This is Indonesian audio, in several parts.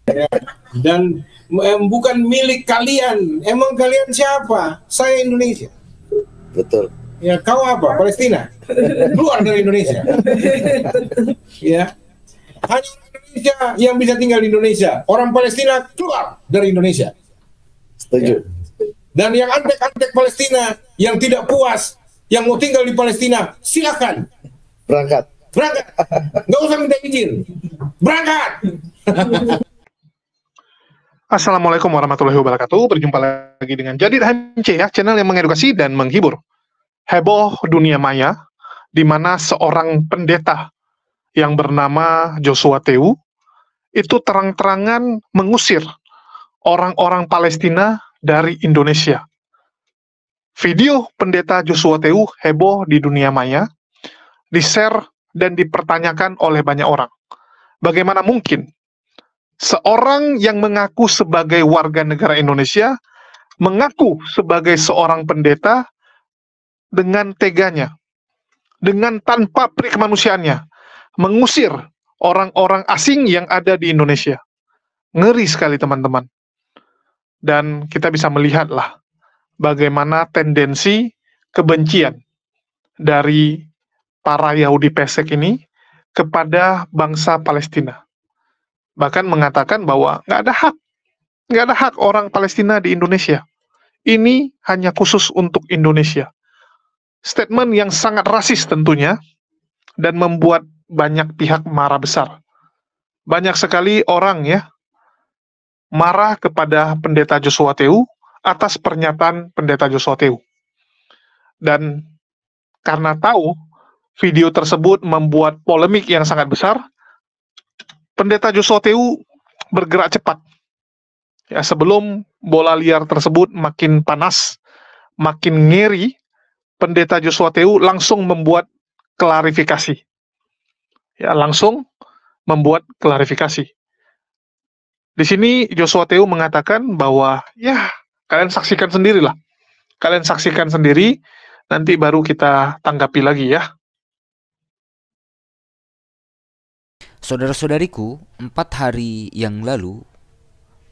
Ya. Dan bukan milik kalian. Emang kalian siapa? Saya Indonesia. Betul. Ya, kau apa? Palestina. Keluar dari Indonesia. Ya. Hanya Indonesia yang bisa tinggal di Indonesia. Orang Palestina keluar dari Indonesia. Setuju. Ya. Dan yang antek-antek Palestina yang tidak puas, yang mau tinggal di Palestina, silakan Berangkat. Nggak usah minta izin. Berangkat. Assalamualaikum warahmatullahi wabarakatuh. Berjumpa lagi dengan Jadid HMC ya, channel yang mengedukasi dan menghibur. Heboh dunia maya, di mana seorang pendeta yang bernama Joshua Tewu itu terang-terangan mengusir orang-orang Palestina dari Indonesia. Video pendeta Joshua Tewu heboh di dunia maya, di-share dan dipertanyakan oleh banyak orang. Bagaimana mungkin seorang yang mengaku sebagai warga negara Indonesia mengaku sebagai seorang pendeta dengan teganya, dengan tanpa perikemanusiaannya, mengusir orang-orang asing yang ada di Indonesia. Ngeri sekali teman-teman. Dan kita bisa melihatlah bagaimana tendensi kebencian dari para Yahudi pesek ini kepada bangsa Palestina. Bahkan mengatakan bahwa nggak ada hak orang Palestina di Indonesia. Ini hanya khusus untuk Indonesia. Statement yang sangat rasis tentunya, dan membuat banyak pihak marah besar. Banyak sekali orang ya marah kepada pendeta Joshua Tewu atas pernyataan pendeta Joshua Tewu. Dan karena tahu video tersebut membuat polemik yang sangat besar, pendeta Joshua Tewu bergerak cepat. Ya, sebelum bola liar tersebut makin panas, makin ngeri, pendeta Joshua Tewu langsung membuat klarifikasi. Ya, langsung membuat klarifikasi. Di sini Joshua Tewu mengatakan bahwa ya kalian saksikan sendirilah. Kalian saksikan sendiri, nanti baru kita tanggapi lagi ya. Saudara-saudariku, 4 hari yang lalu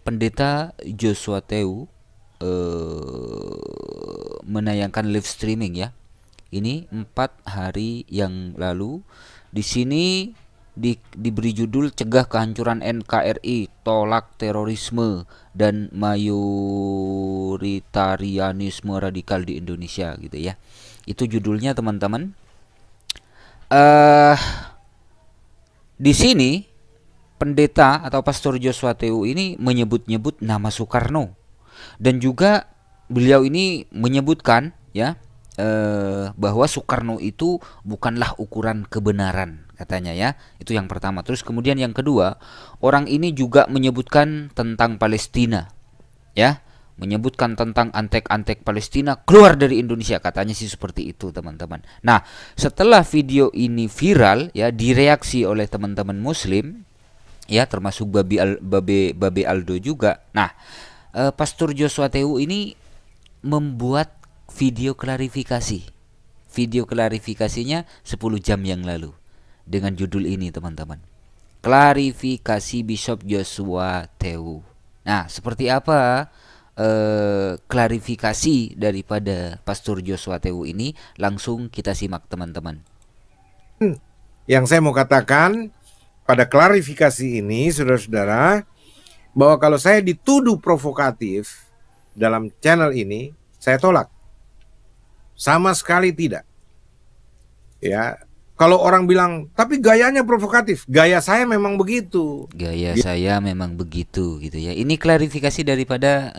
pendeta Joshua Tewu menayangkan live streaming ya. Ini 4 hari yang lalu. Di sini diberi judul Cegah Kehancuran NKRI, Tolak Terorisme dan Mayoritarianisme Radikal di Indonesia gitu ya. Itu judulnya teman-teman. Di sini pendeta atau pastor Joshua Tewu ini menyebut-nyebut nama Soekarno, dan juga beliau ini menyebutkan ya bahwa Soekarno itu bukanlah ukuran kebenaran katanya ya. Itu yang pertama. Terus kemudian yang kedua, orang ini juga menyebutkan tentang Palestina ya, menyebutkan tentang antek-antek Palestina keluar dari Indonesia, katanya sih seperti itu teman-teman. Nah, setelah video ini viral ya, direaksi oleh teman-teman Muslim ya, termasuk Babe Aldo juga. Nah, Pastor Joshua Tewu ini membuat video klarifikasi. Video klarifikasinya 10 jam yang lalu dengan judul ini teman-teman. Klarifikasi Bishop Joshua Tewu. Nah, seperti apa klarifikasi daripada Pastor Joshua Tewu ini? Langsung kita simak teman-teman. Yang saya mau katakan pada klarifikasi ini, saudara-saudara, bahwa kalau saya dituduh provokatif dalam channel ini, saya tolak. Sama sekali tidak. Ya, kalau orang bilang, tapi gayanya provokatif, gaya saya memang begitu. Gaya saya memang begitu gitu ya. Ini klarifikasi daripada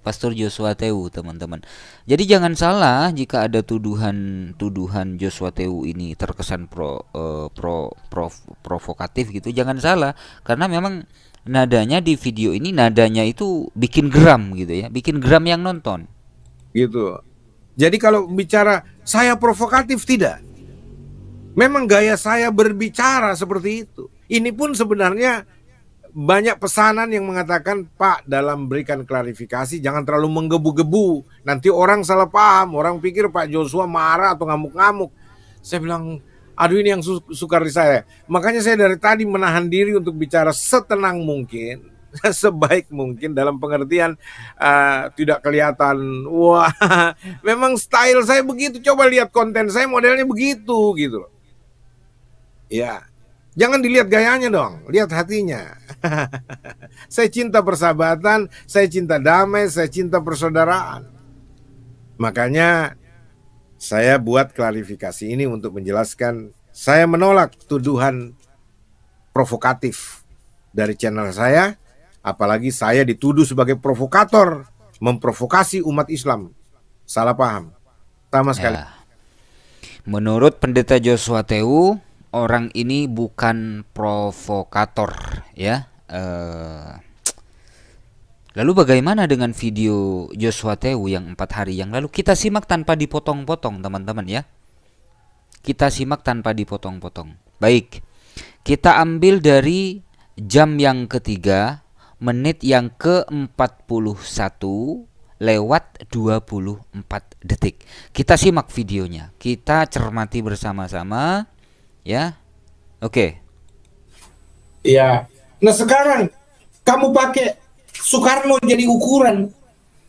Pastor Joshua Tewu teman-teman. Jadi jangan salah jika ada tuduhan Joshua Tewu ini terkesan provokatif gitu. Jangan salah, karena memang nadanya di video ini, nadanya itu bikin geram gitu ya, bikin geram yang nonton. Gitu. Jadi kalau bicara saya provokatif, tidak. Memang gaya saya berbicara seperti itu. Ini pun sebenarnya banyak pesanan yang mengatakan, Pak, dalam berikan klarifikasi jangan terlalu menggebu-gebu. Nanti orang salah paham, orang pikir Pak Joshua marah atau ngamuk-ngamuk. Saya bilang, Aduh, ini yang sukar di saya. Makanya saya dari tadi menahan diri untuk bicara setenang mungkin, sebaik mungkin, dalam pengertian tidak kelihatan. Wah, memang style saya begitu. Coba lihat konten saya modelnya begitu gitu loh. Ya, jangan dilihat gayanya dong, lihat hatinya. Saya cinta persahabatan, saya cinta damai, saya cinta persaudaraan. Makanya saya buat klarifikasi ini untuk menjelaskan saya menolak tuduhan provokatif dari channel saya, apalagi saya dituduh sebagai provokator, memprovokasi umat Islam. Salah paham, sama sekali. Ya. Menurut Pendeta Joshua Tewu, orang ini bukan provokator, ya. Lalu bagaimana dengan video Joshua Tewu yang 4 hari yang lalu? Kita simak tanpa dipotong-potong, teman-teman, ya. Kita simak tanpa dipotong-potong. Baik, kita ambil dari jam yang ketiga, menit yang ke-41 lewat 24 detik. Kita simak videonya, kita cermati bersama-sama, ya. Oke. Ya. Nah sekarang kamu pakai Soekarno jadi ukuran.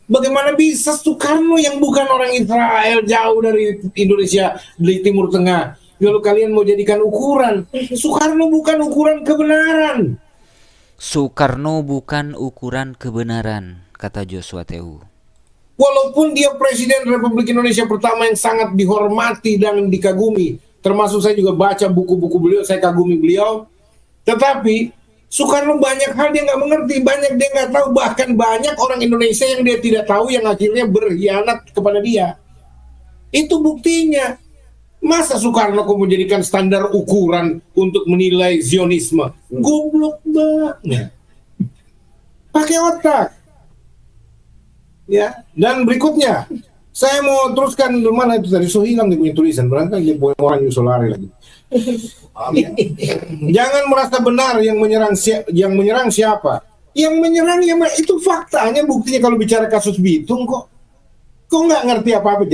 Bagaimana bisa Soekarno yang bukan orang Israel, jauh dari Indonesia, di Timur Tengah, lalu kalian mau jadikan ukuran? Soekarno bukan ukuran kebenaran. Soekarno bukan ukuran kebenaran, kata Joshua Tewu. Walaupun dia Presiden Republik Indonesia pertama yang sangat dihormati dan dikagumi, termasuk saya juga baca buku-buku beliau, saya kagumi beliau, tetapi Soekarno banyak hal dia nggak mengerti, banyak dia nggak tahu, bahkan banyak orang Indonesia yang dia tidak tahu yang akhirnya berkhianat kepada dia. Itu buktinya. Masa Soekarno kok menjadikan standar ukuran untuk menilai Zionisme? Goblok banget. Pakai otak. Ya, dan berikutnya saya mau teruskan mana itu tadi, so hilang dia punya tulisan, berangkat dia punya orang Yusolari lagi. Jangan merasa benar yang menyerang siapa? Yang menyerang ya itu faktanya, buktinya kalau bicara kasus Bitung kok nggak ngerti apa-apa.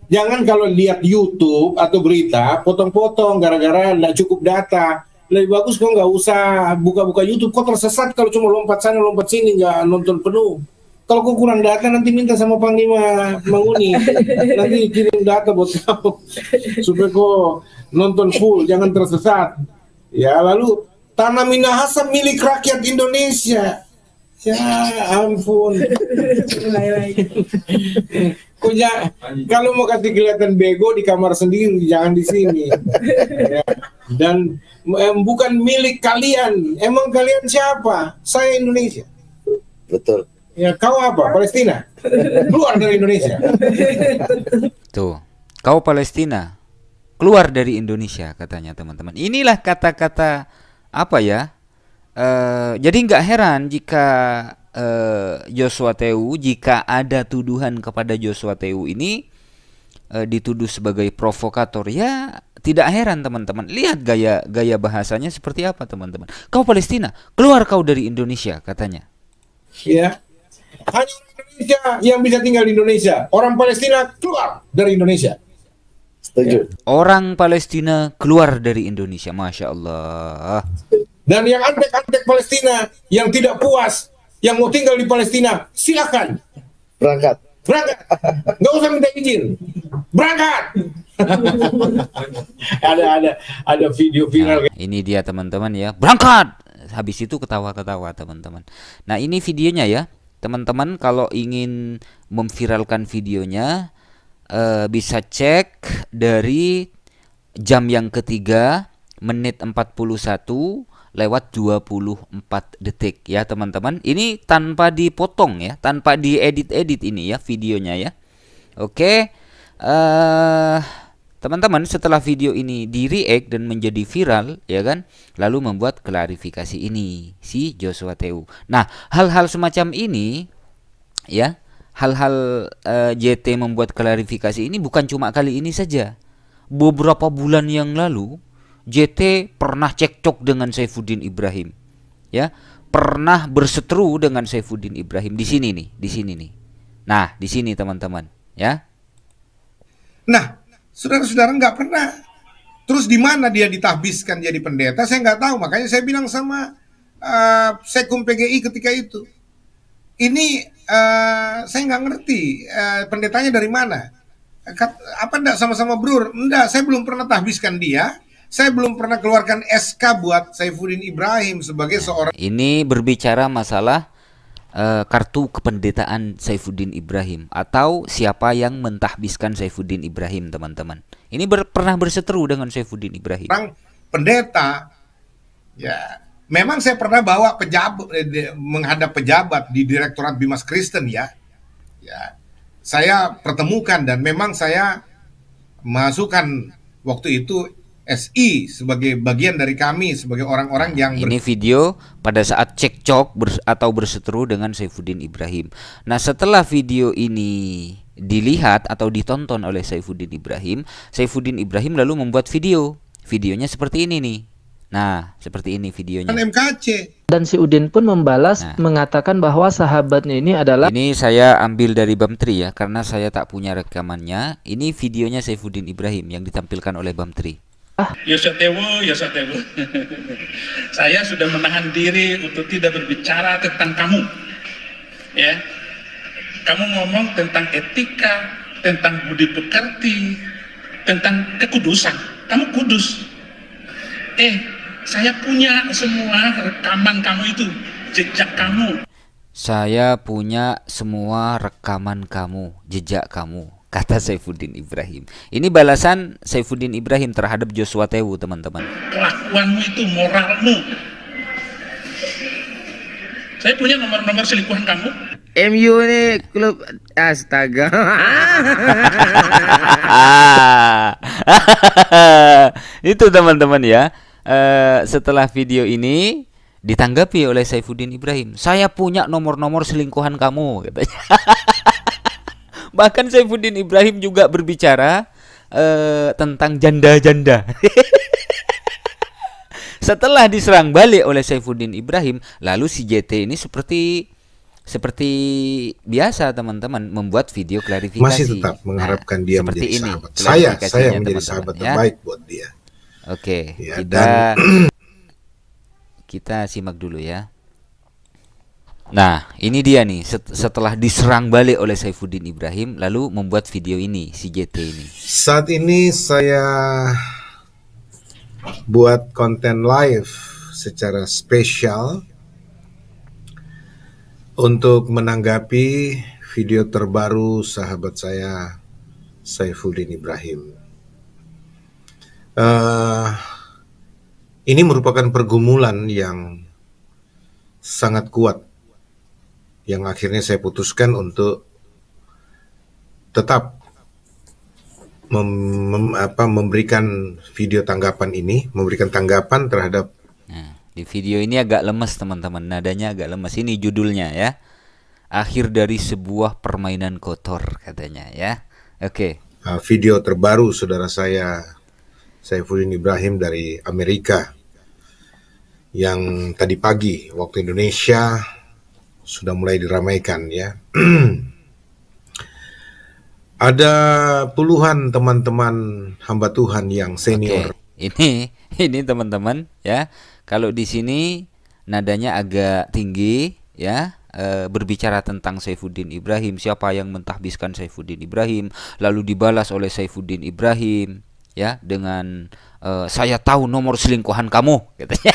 Jangan kalau lihat YouTube atau berita potong-potong gara-gara nggak cukup data. Lebih bagus kok nggak usah buka-buka YouTube. Kok tersesat kalau cuma lompat sana lompat sini, nggak nonton penuh. Kalau kau kurang data nanti minta sama Panglima Manguni, nanti kirim data buat kau supaya kau nonton full, jangan tersesat. Ya, lalu Tanah Minahasa milik rakyat Indonesia. Ya ampun. Kalau mau kasih kelihatan bego di kamar sendiri, jangan di sini. Ya. Dan bukan milik kalian. Emang kalian siapa? Saya Indonesia. Betul. Ya, kau apa? Palestina? Keluar dari Indonesia. Tuh, kau Palestina, keluar dari Indonesia, katanya teman-teman. Inilah kata-kata apa ya? Jadi nggak heran jika Joshua Tewu, jika ada tuduhan kepada Joshua Tewu ini dituduh sebagai provokator, ya tidak heran teman-teman. Lihat gaya bahasanya seperti apa, teman-teman. Kau Palestina, keluar kau dari Indonesia, katanya. Ya. Hanya Indonesia yang bisa tinggal di Indonesia. Orang Palestina keluar dari Indonesia. Setuju. Orang Palestina keluar dari Indonesia, Masya Allah. Dan yang antek-antek Palestina yang tidak puas, yang mau tinggal di Palestina, silakan Berangkat. Nggak usah minta izin, berangkat. ada video viral. Nah, ini dia teman-teman ya, berangkat. Habis itu ketawa-ketawa teman-teman. Nah, ini videonya ya. Teman-teman kalau ingin memviralkan videonya bisa cek dari jam yang ketiga menit 41 lewat 24 detik ya teman-teman. Ini tanpa dipotong ya, tanpa diedit-edit ini ya videonya ya. Oke, teman-teman setelah video ini di-react dan menjadi viral ya kan, lalu membuat klarifikasi ini si Joshua Tewu. Nah, hal-hal semacam ini ya, hal-hal JT membuat klarifikasi ini bukan cuma kali ini saja. Beberapa bulan yang lalu JT pernah cekcok dengan Saifuddin Ibrahim. Ya, pernah berseteru dengan Saifuddin Ibrahim di sini nih, di sini nih. Nah, di sini teman-teman, ya. Nah, saudara-saudara nggak pernah Terus di mana dia ditahbiskan jadi pendeta, saya nggak tahu. Makanya saya bilang sama Sekum PGI ketika itu, ini saya nggak ngerti pendetanya dari mana. Apa enggak sama-sama brur? Enggak, saya belum pernah tahbiskan dia. Saya belum pernah keluarkan SK buat Saifuddin Ibrahim sebagai seorang. Ini berbicara masalah kartu kependetaan Saifuddin Ibrahim atau siapa yang mentahbiskan Saifuddin Ibrahim, teman-teman. Ini pernah berseteru dengan Saifuddin Ibrahim. Orang pendeta, ya memang saya pernah bawa pejabat menghadap pejabat di Direktorat Bimas Kristen ya. Saya pertemukan dan memang saya masukkan waktu itu SI sebagai bagian dari kami sebagai orang-orang yang ini video pada saat cekcok atau berseteru dengan Saifuddin Ibrahim. Nah, setelah video ini dilihat atau ditonton oleh Saifuddin Ibrahim lalu membuat videonya seperti ini nih. Nah, seperti ini videonya. MKC. Dan si Udin pun membalas mengatakan bahwa sahabatnya ini adalah. Ini saya ambil dari Bamtri ya, karena saya tak punya rekamannya. Ini videonya Saifuddin Ibrahim yang ditampilkan oleh Bamtri. Yosatewo. Saya sudah menahan diri untuk tidak berbicara tentang kamu. Ya. Kamu ngomong tentang etika, tentang budi pekerti, tentang kekudusan. Kamu kudus. Saya punya semua rekaman kamu itu, jejak kamu. Saya punya semua rekaman kamu, jejak kamu, kata Saifuddin Ibrahim. Ini balasan Saifuddin Ibrahim terhadap Joshua Tewu, teman-teman. Kelakuanmu itu, moralmu. Saya punya nomor-nomor selingkuhan kamu. MU ini klub astaga. Itu teman-teman ya. Setelah video ini ditanggapi oleh Saifuddin Ibrahim, saya punya nomor-nomor selingkuhan kamu, katanya. Bahkan Saifuddin Ibrahim juga berbicara tentang janda-janda. Setelah diserang balik oleh Saifuddin Ibrahim, lalu si JT ini seperti biasa, teman-teman, membuat video klarifikasi. Masih tetap mengharapkan dia menjadi sahabat. Saya menjadi sahabat terbaik buat dia. Oke, ya, kita simak dulu ya. Nah, ini dia nih, setelah diserang balik oleh Saifuddin Ibrahim, lalu membuat video ini, si JT ini. Saat ini saya buat konten live secara spesial untuk menanggapi video terbaru sahabat saya, Saifuddin Ibrahim. Ini merupakan pergumulan yang sangat kuat, yang akhirnya saya putuskan untuk tetap memberikan video tanggapan ini, memberikan tanggapan terhadap. Nah, di video ini agak lemes, teman-teman, nadanya agak lemes. Ini judulnya ya, akhir dari sebuah permainan kotor, katanya ya. Oke. Video terbaru saudara saya Saifuddin Ibrahim dari Amerika yang tadi pagi waktu Indonesia sudah mulai diramaikan ya. Ada puluhan teman-teman hamba Tuhan yang senior. Ini teman-teman ya. Kalau di sini nadanya agak tinggi ya, berbicara tentang Saifuddin Ibrahim, siapa yang mentahbiskan Saifuddin Ibrahim, lalu dibalas oleh Saifuddin Ibrahim ya dengan saya tahu nomor selingkuhan kamu, katanya.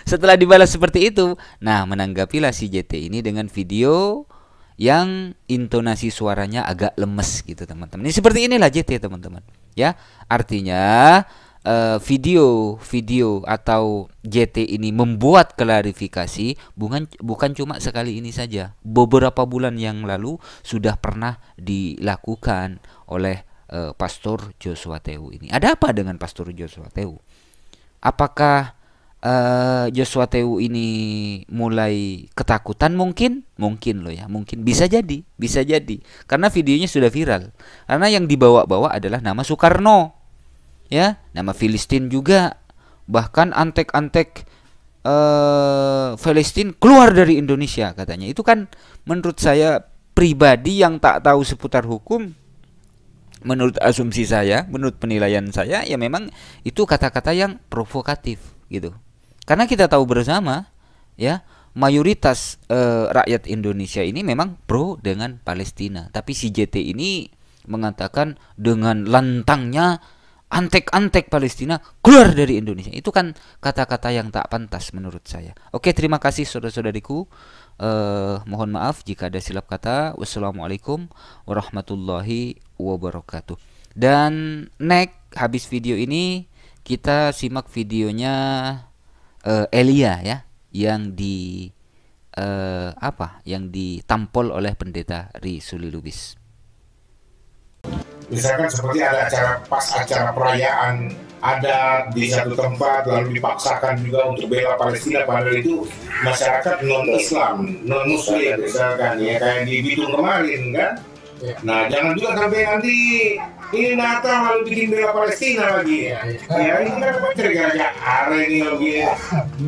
Setelah dibalas seperti itu, nah menanggapilah si JT ini dengan video yang intonasi suaranya agak lemes gitu, teman-teman. Ini seperti inilah JT, teman-teman. Ya, artinya video atau JT ini membuat klarifikasi bukan cuma sekali ini saja. Beberapa bulan yang lalu sudah pernah dilakukan oleh Pastor Joshua Tewu ini. Ada apa dengan Pastor Joshua Tewu? Apakah Joshua Tewu ini mulai ketakutan? Mungkin loh ya, mungkin bisa jadi, karena videonya sudah viral. Karena yang dibawa-bawa adalah nama Soekarno, ya, nama Filistin juga, bahkan antek-antek Filistin keluar dari Indonesia, katanya. Itu kan menurut saya pribadi yang tak tahu seputar hukum menurut asumsi saya, menurut penilaian saya, ya memang itu kata-kata yang provokatif gitu. Karena kita tahu bersama, ya, mayoritas rakyat Indonesia ini memang pro dengan Palestina, tapi si JT ini mengatakan dengan lantangnya, antek-antek Palestina keluar dari Indonesia. Itu kan kata-kata yang tak pantas menurut saya. Oke, terima kasih saudara-saudariku. Mohon maaf jika ada silap kata. Wassalamualaikum warahmatullahi wabarakatuh. Dan next, habis video ini kita simak videonya Elia ya, yang yang ditampol oleh pendeta Risuli Lubis. Misalkan seperti ada acara perayaan adat di satu tempat lalu dipaksakan juga untuk bela Palestina, padahal itu masyarakat non Islam, non Muslim misalkan ya, kayak di Bitung kemarin kan. Nah, jangan juga sampai nanti ini Natal lalu bikin bela Palestina lagi ya. Ya ini kan gara-gara ini lagi.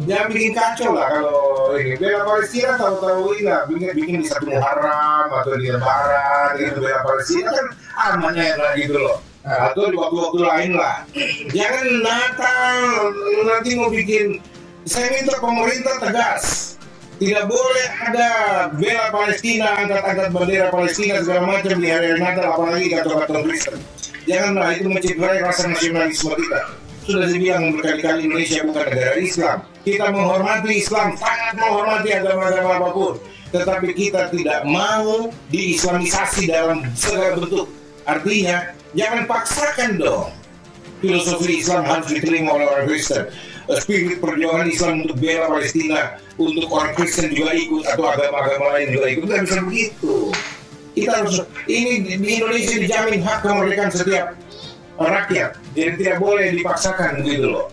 Jangan bikin kacau lah kalau ini bela Palestina, tahu-tahu ini lah bikin di satu Muharram atau di Lebaran gitu, bela Palestina kan amannya lah gitu loh. Atau di waktu-waktu lain lah. Jangan Natal nanti mau bikin. Saya minta pemerintah tegas. Tidak boleh ada bela Palestina, angkat-angkat bendera Palestina segala macam di hari Natal, apalagi kata-kata Kristen. Janganlah, itu mencederai rasa nasionalisme kita. Sudah dibilang berkali-kali, Indonesia bukan negara Islam. Kita menghormati Islam, sangat menghormati agama-agama apapun. Tetapi kita tidak mau diislamisasi dalam segala bentuk. Artinya, jangan paksakan dong. Filosofi Islam harus diterima oleh orang Kristen. Spirit perjuangan Islam untuk bela Palestina, untuk orang Kristen juga ikut, atau agama-agama lain juga ikut. Tidak bisa begitu. Kita harus, ini di Indonesia dijamin hak kemerdekaan setiap rakyat, jadi tidak boleh dipaksakan gitu loh.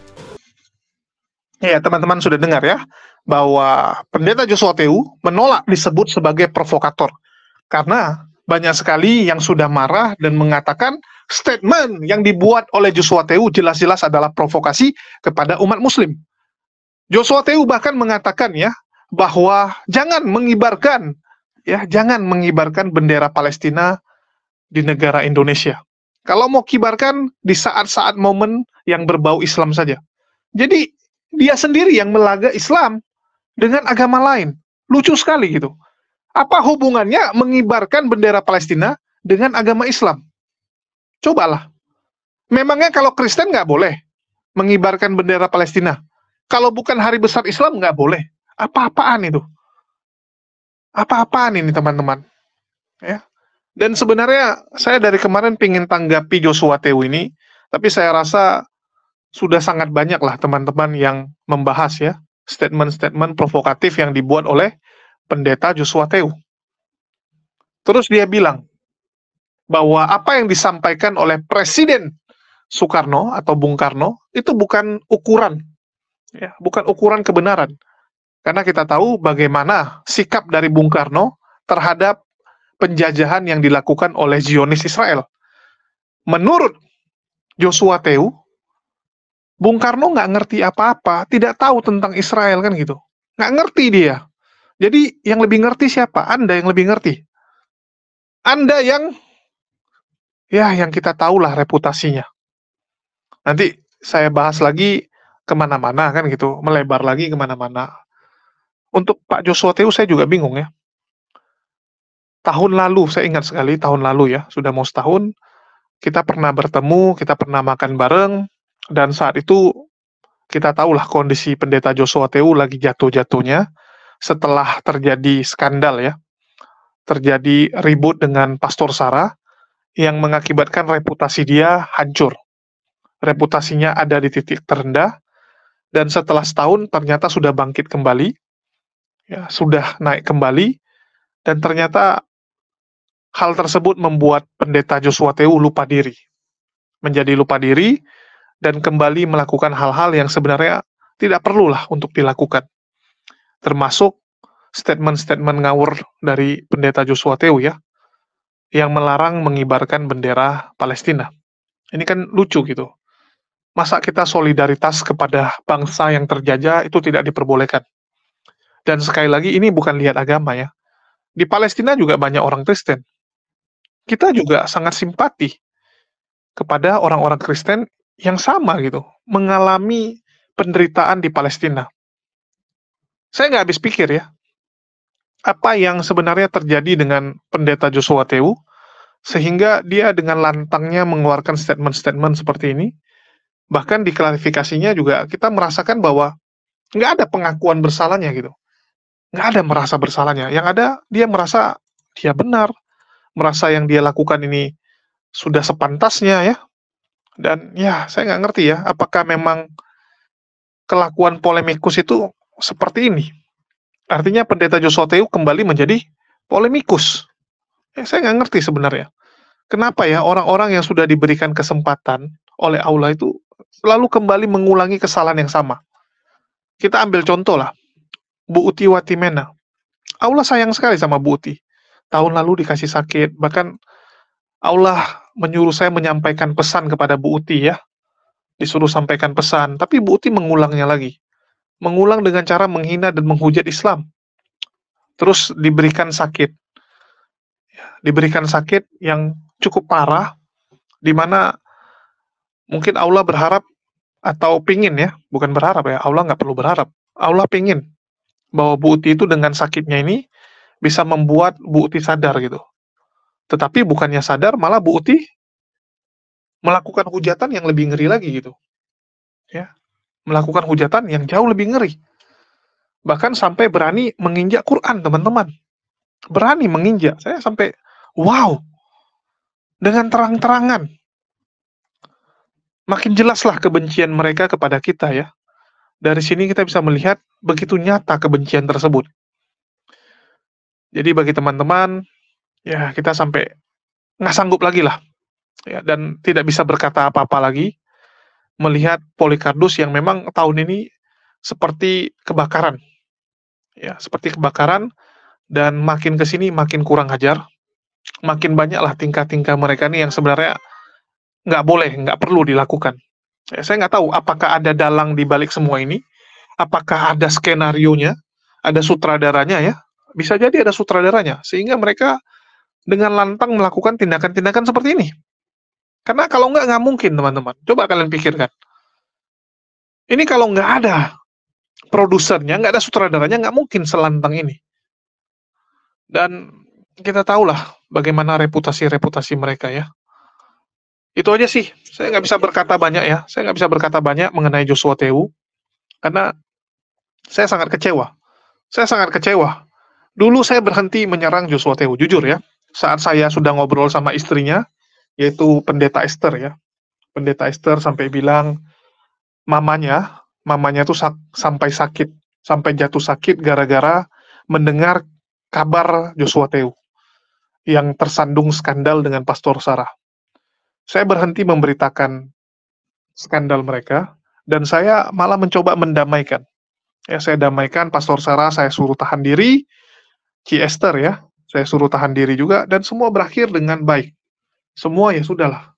Ya, teman-teman sudah dengar ya, bahwa Pendeta Joshua Teu menolak disebut sebagai provokator. Karena banyak sekali yang sudah marah dan mengatakan statement yang dibuat oleh Joshua Teu jelas-jelas adalah provokasi kepada umat muslim. Joshua Teu bahkan mengatakan ya, bahwa jangan mengibarkan bendera Palestina di negara Indonesia. Kalau mau kibarkan di saat-saat momen yang berbau Islam saja. Jadi dia sendiri yang melaga Islam dengan agama lain. Lucu sekali gitu. Apa hubungannya mengibarkan bendera Palestina dengan agama Islam? Cobalah. Memangnya kalau Kristen nggak boleh mengibarkan bendera Palestina? Kalau bukan hari besar Islam nggak boleh? Apa-apaan itu? Apa-apaan ini teman-teman? Ya. Dan sebenarnya saya dari kemarin pengen tanggapi Joshua Teu ini, tapi saya rasa sudah sangat banyak lah teman-teman yang membahas ya statement-statement provokatif yang dibuat oleh Pendeta Joshua Teu. Terus dia bilang bahwa apa yang disampaikan oleh Presiden Soekarno atau Bung Karno itu bukan ukuran, ya, bukan ukuran kebenaran. Karena kita tahu bagaimana sikap dari Bung Karno terhadap penjajahan yang dilakukan oleh Zionis Israel. Menurut Joshua Teu, Bung Karno nggak ngerti apa-apa, tidak tahu tentang Israel kan gitu, nggak ngerti dia. Jadi yang lebih ngerti siapa? Anda yang lebih ngerti. Anda yang kita tahulah reputasinya. Nanti saya bahas lagi kemana-mana kan gitu, melebar lagi kemana-mana. Untuk Pak Joshua Teu saya juga bingung ya. Tahun lalu, saya ingat sekali tahun lalu ya, sudah mau setahun, kita pernah bertemu, kita pernah makan bareng, dan saat itu kita tahulah kondisi Pendeta Joshua Teu lagi jatuh-jatuhnya setelah terjadi skandal ya, terjadi ribut dengan Pastor Sarah yang mengakibatkan reputasi dia hancur. Reputasinya ada di titik terendah, dan setelah setahun ternyata sudah bangkit kembali, ya, sudah naik kembali, dan ternyata hal tersebut membuat Pendeta Joshua Teu lupa diri, menjadi lupa diri, dan kembali melakukan hal-hal yang sebenarnya tidak perlulah untuk dilakukan. Termasuk statement-statement ngawur dari Pendeta Joshua Teu ya, yang melarang mengibarkan bendera Palestina. Ini kan lucu gitu. Masa kita solidaritas kepada bangsa yang terjajah itu tidak diperbolehkan? Dan sekali lagi ini bukan lihat agama ya. Di Palestina juga banyak orang Kristen. Kita juga sangat simpati kepada orang-orang Kristen yang sama gitu, mengalami penderitaan di Palestina. Saya nggak habis pikir ya, apa yang sebenarnya terjadi dengan pendeta Joshua Tewu, sehingga dia dengan lantangnya mengeluarkan statement-statement seperti ini. Bahkan di klarifikasinya juga kita merasakan bahwa nggak ada pengakuan bersalahnya gitu. Nggak ada merasa bersalahnya. Yang ada dia merasa dia benar, merasa yang dia lakukan ini sudah sepantasnya ya. Dan ya saya nggak ngerti ya, apakah memang kelakuan polemikus itu seperti ini. Artinya pendeta Joshua Tewu kembali menjadi polemikus. Saya nggak ngerti sebenarnya. Kenapa ya orang-orang yang sudah diberikan kesempatan oleh Allah itu selalu kembali mengulangi kesalahan yang sama. Kita ambil contoh lah, Bu Uti Watimena. Allah sayang sekali sama Bu Uti. Tahun lalu dikasih sakit, bahkan Allah menyuruh saya menyampaikan pesan kepada Bu Uti ya. Disuruh sampaikan pesan, tapi Bu Uti mengulangnya lagi. Mengulang dengan cara menghina dan menghujat Islam. Terus diberikan sakit. Diberikan sakit yang cukup parah, di mana mungkin Allah berharap atau pingin ya, bukan berharap ya, Allah nggak perlu berharap. Allah pingin bahwa Bu Uti itu dengan sakitnya ini bisa membuat Bu Uti sadar gitu. Tetapi bukannya sadar, malah Bu Uti melakukan hujatan yang lebih ngeri lagi gitu. Ya, melakukan hujatan yang jauh lebih ngeri. Bahkan sampai berani menginjak Quran, teman-teman. Berani menginjak. Saya sampai, wow, dengan terang-terangan. Makin jelaslah kebencian mereka kepada kita ya. Dari sini kita bisa melihat begitu nyata kebencian tersebut. Jadi bagi teman-teman, ya kita sampai nggak sanggup lagi lah. Ya, dan tidak bisa berkata apa-apa lagi melihat Polycarpus yang memang tahun ini seperti kebakaran. Ya, seperti kebakaran, dan makin ke sini makin kurang ajar. Makin banyaklah tingkah-tingkah mereka nih yang sebenarnya nggak boleh, nggak perlu dilakukan. Ya, saya nggak tahu apakah ada dalang di balik semua ini, apakah ada skenarionya, ada sutradaranya ya. Bisa jadi ada sutradaranya, sehingga mereka dengan lantang melakukan tindakan-tindakan seperti ini. Karena kalau nggak mungkin, teman-teman. Coba kalian pikirkan. Ini kalau nggak ada produsernya, nggak ada sutradaranya, nggak mungkin selantang ini. Dan kita tahulah bagaimana reputasi-reputasi mereka ya. Itu aja sih. Saya nggak bisa berkata banyak ya. Saya nggak bisa berkata banyak mengenai Joshua Tewu. Karena saya sangat kecewa. Saya sangat kecewa. Dulu saya berhenti menyerang Joshua Tewu, jujur ya. Saat saya sudah ngobrol sama istrinya, yaitu Pendeta Esther ya. Pendeta Esther sampai bilang mamanya tuh sampai sakit, sampai jatuh sakit gara-gara mendengar kabar Joshua Tewu yang tersandung skandal dengan Pastor Sarah. Saya berhenti memberitakan skandal mereka, dan saya malah mencoba mendamaikan. Ya, saya damaikan Pastor Sarah, saya suruh tahan diri, Ci Esther ya, saya suruh tahan diri juga, dan semua berakhir dengan baik. Semua ya sudahlah,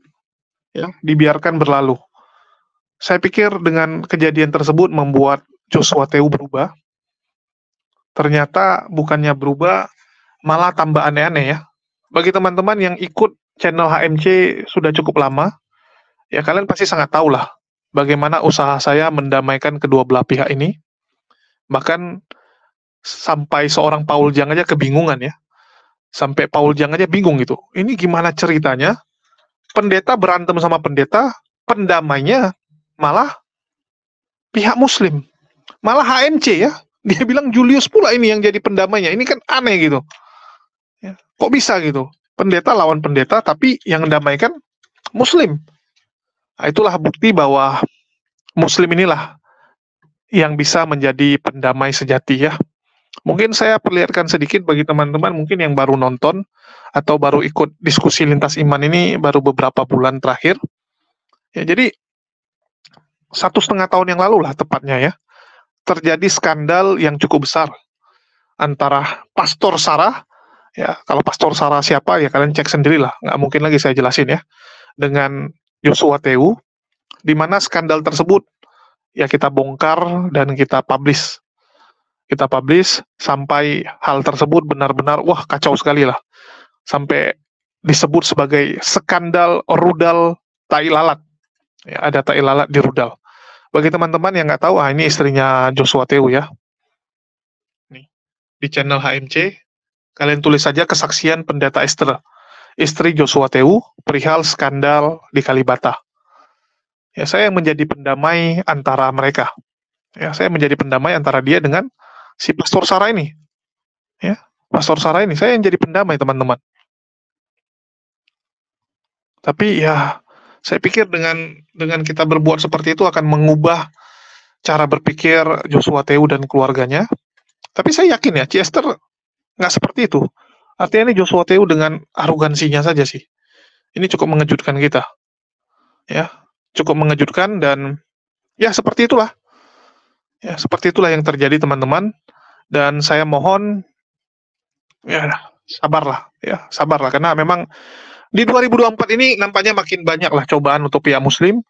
ya dibiarkan berlalu. Saya pikir dengan kejadian tersebut membuat Joshua Tewu berubah. Ternyata bukannya berubah, malah tambah aneh-aneh ya. Bagi teman-teman yang ikut channel HMC sudah cukup lama, ya kalian pasti sangat tahu lah bagaimana usaha saya mendamaikan kedua belah pihak ini. Bahkan sampai seorang Paul Jang aja kebingungan ya. Sampai Paul Jang aja bingung gitu. Ini gimana ceritanya? Pendeta berantem sama pendeta, pendamainya malah pihak Muslim. Malah HMC ya. Dia bilang Julius pula ini yang jadi pendamainya. Ini kan aneh gitu. Ya, kok bisa gitu? Pendeta lawan pendeta, tapi yang mendamaikan Muslim. Nah, itulah bukti bahwa Muslim inilah yang bisa menjadi pendamai sejati ya. Mungkin saya perlihatkan sedikit bagi teman-teman mungkin yang baru nonton atau baru ikut diskusi lintas iman ini baru beberapa bulan terakhir. Ya, jadi 1,5 tahun yang lalu lah tepatnya ya, terjadi skandal yang cukup besar antara Pastor Sarah, ya kalau Pastor Sarah siapa ya kalian cek sendirilah, nggak mungkin lagi saya jelasin ya, dengan Joshua Tewu, di mana skandal tersebut ya kita bongkar dan kita publish. Kita publish sampai hal tersebut benar-benar wah kacau sekali lah. Sampai disebut sebagai skandal rudal tai lalat. Ya, ada tai lalat di rudal. Bagi teman-teman yang nggak tahu, ini istrinya Joshua Teu ya. Nih, di channel HMC, kalian tulis saja kesaksian pendeta Esther, istri Joshua Teu, perihal skandal di Kalibata. Ya, saya yang menjadi pendamai antara mereka. Ya, saya menjadi pendamai antara dia dengan si Pastor Sarah ini. Ya, Pastor Sarah ini, saya yang jadi pendamai, teman-teman. Tapi ya, saya pikir dengan kita berbuat seperti itu akan mengubah cara berpikir Joshua Teu dan keluarganya. Tapi saya yakin ya, Ci Esther nggak seperti itu. Artinya ini Joshua Teu dengan arogansinya saja sih. Ini cukup mengejutkan kita. Ya, cukup mengejutkan dan ya seperti itulah. Ya, seperti itulah yang terjadi, teman-teman. Dan saya mohon ya sabarlah, karena memang di 2024 ini nampaknya makin banyaklah cobaan untuk pihak Muslim,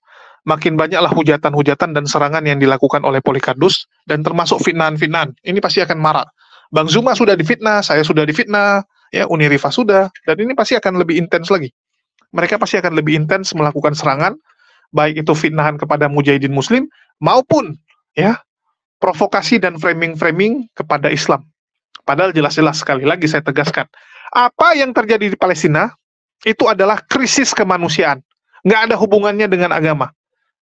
makin banyaklah hujatan-hujatan dan serangan yang dilakukan oleh Polikardus, dan termasuk fitnahan-fitnahan. Ini pasti akan marak. Bang Zuma sudah difitnah, saya sudah difitnah, ya Unirifa sudah, dan ini pasti akan lebih intens lagi. Mereka pasti akan lebih intens melakukan serangan, baik itu fitnahan kepada mujahidin Muslim maupun ya provokasi dan framing-framing kepada Islam. Padahal jelas-jelas, sekali lagi saya tegaskan, apa yang terjadi di Palestina itu adalah krisis kemanusiaan. Nggak ada hubungannya dengan agama.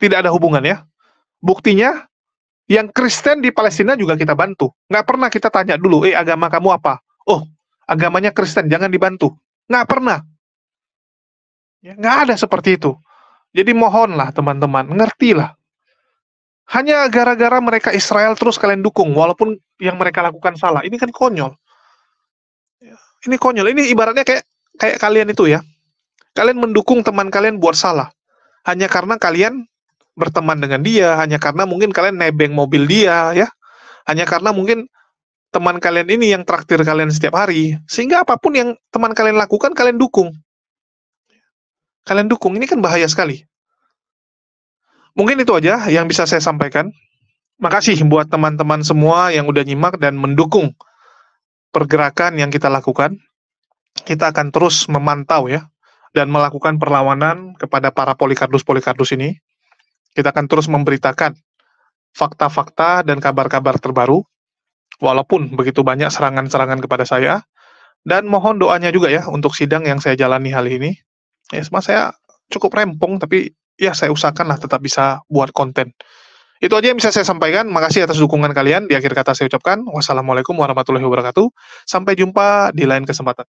Tidak ada hubungannya. Buktinya, yang Kristen di Palestina juga kita bantu. Nggak pernah kita tanya dulu, agama kamu apa? Oh, agamanya Kristen, jangan dibantu. Nggak pernah. Ya, nggak ada seperti itu. Jadi mohonlah teman-teman, ngertilah. Hanya gara-gara mereka Israel terus kalian dukung, walaupun yang mereka lakukan salah. Ini kan konyol. Ini konyol. Ini ibaratnya kayak kalian itu ya. Kalian mendukung teman kalian buat salah. Hanya karena kalian berteman dengan dia, hanya karena mungkin kalian nebeng mobil dia, ya. Hanya karena mungkin teman kalian ini yang traktir kalian setiap hari. Sehingga apapun yang teman kalian lakukan, kalian dukung. Kalian dukung. Ini kan bahaya sekali. Mungkin itu aja yang bisa saya sampaikan. Makasih buat teman-teman semua yang udah nyimak dan mendukung pergerakan yang kita lakukan. Kita akan terus memantau ya, dan melakukan perlawanan kepada para Polikardus ini. Kita akan terus memberitakan fakta-fakta dan kabar-kabar terbaru, walaupun begitu banyak serangan-serangan kepada saya. Dan mohon doanya juga ya, untuk sidang yang saya jalani hari ini. Ya, saya cukup rempong, tapi ya saya usahakanlah tetap bisa buat konten. Itu aja yang bisa saya sampaikan. Makasih atas dukungan kalian. Di akhir kata saya ucapkan wassalamualaikum warahmatullahi wabarakatuh. Sampai jumpa di lain kesempatan.